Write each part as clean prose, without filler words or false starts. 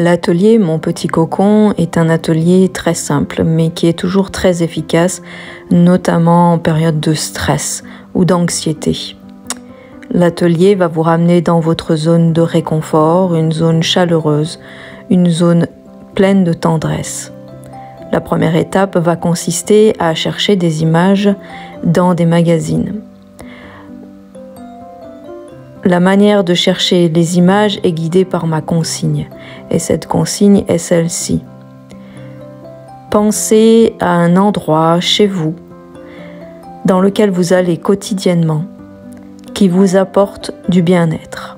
L'atelier Mon Petit Cocon est un atelier très simple, mais qui est toujours très efficace, notamment en période de stress ou d'anxiété. L'atelier va vous ramener dans votre zone de réconfort, une zone chaleureuse, une zone pleine de tendresse. La première étape va consister à chercher des images dans des magazines. La manière de chercher les images est guidée par ma consigne, et cette consigne est celle-ci. Pensez à un endroit chez vous dans lequel vous allez quotidiennement, qui vous apporte du bien-être.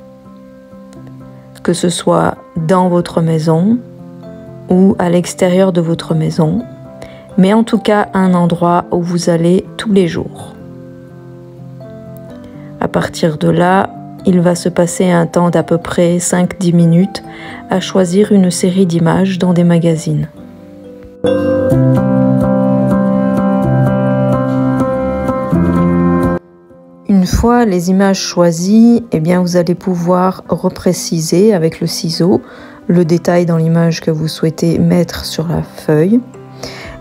Que ce soit dans votre maison ou à l'extérieur de votre maison, mais en tout cas un endroit où vous allez tous les jours. À partir de là, il va se passer un temps d'à peu près 5-10 minutes à choisir une série d'images dans des magazines. Une fois les images choisies, vous allez pouvoir repréciser avec le ciseau le détail dans l'image que vous souhaitez mettre sur la feuille.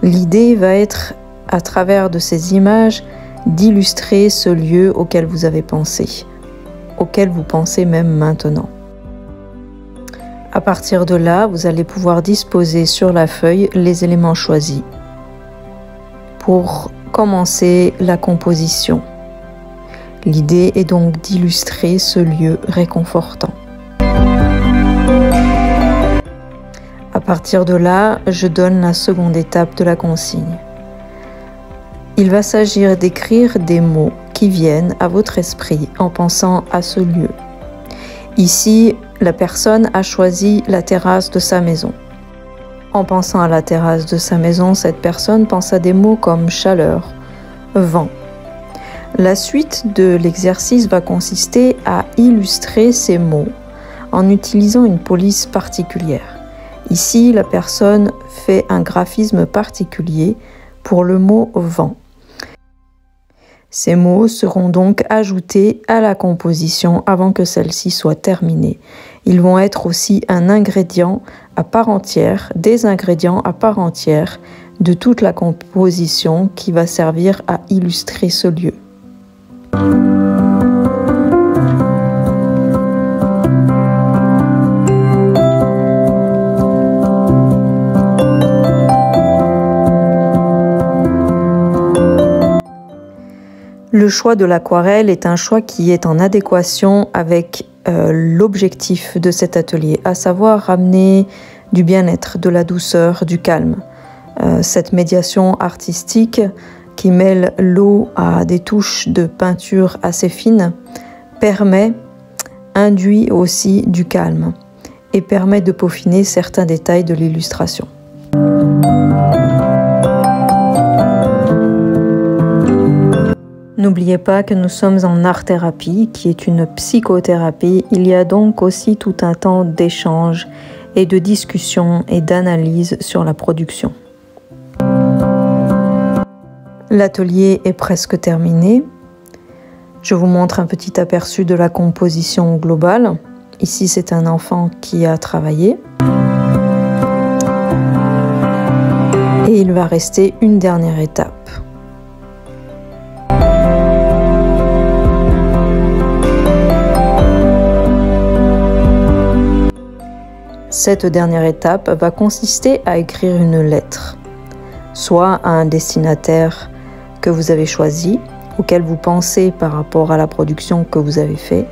L'idée va être, à travers de ces images, d'illustrer ce lieu auquel vous avez pensé, auquel vous pensez même maintenant. À partir de là, vous allez pouvoir disposer sur la feuille les éléments choisis pour commencer la composition. L'idée est donc d'illustrer ce lieu réconfortant. À partir de là, je donne la seconde étape de la consigne. Il va s'agir d'écrire des mots qui viennent à votre esprit en pensant à ce lieu. Ici, la personne a choisi la terrasse de sa maison. En pensant à la terrasse de sa maison, cette personne pense à des mots comme chaleur, vent. La suite de l'exercice va consister à illustrer ces mots en utilisant une police particulière. Ici, la personne fait un graphisme particulier pour le mot vent. Ces mots seront donc ajoutés à la composition avant que celle-ci soit terminée. Ils vont être aussi un ingrédient à part entière, des ingrédients à part entière de toute la composition qui va servir à illustrer ce lieu. Le choix de l'aquarelle est un choix qui est en adéquation avec l'objectif de cet atelier, à savoir ramener du bien-être, de la douceur, du calme. Cette médiation artistique qui mêle l'eau à des touches de peinture assez fines induit aussi du calme et permet de peaufiner certains détails de l'illustration. N'oubliez pas que nous sommes en art-thérapie, qui est une psychothérapie. Il y a donc aussi tout un temps d'échange et de discussion et d'analyse sur la production. L'atelier est presque terminé. Je vous montre un petit aperçu de la composition globale. Ici, c'est un enfant qui a travaillé. Et il va rester une dernière étape. Cette dernière étape va consister à écrire une lettre, soit à un destinataire que vous avez choisi, auquel vous pensez par rapport à la production que vous avez faite,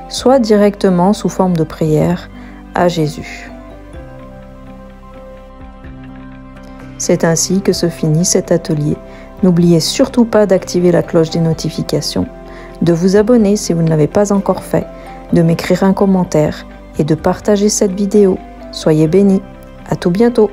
soit directement sous forme de prière à Jésus. C'est ainsi que se finit cet atelier. N'oubliez surtout pas d'activer la cloche des notifications, de vous abonner si vous ne l'avez pas encore fait, de m'écrire un commentaire et de partager cette vidéo. Soyez bénis. À tout bientôt.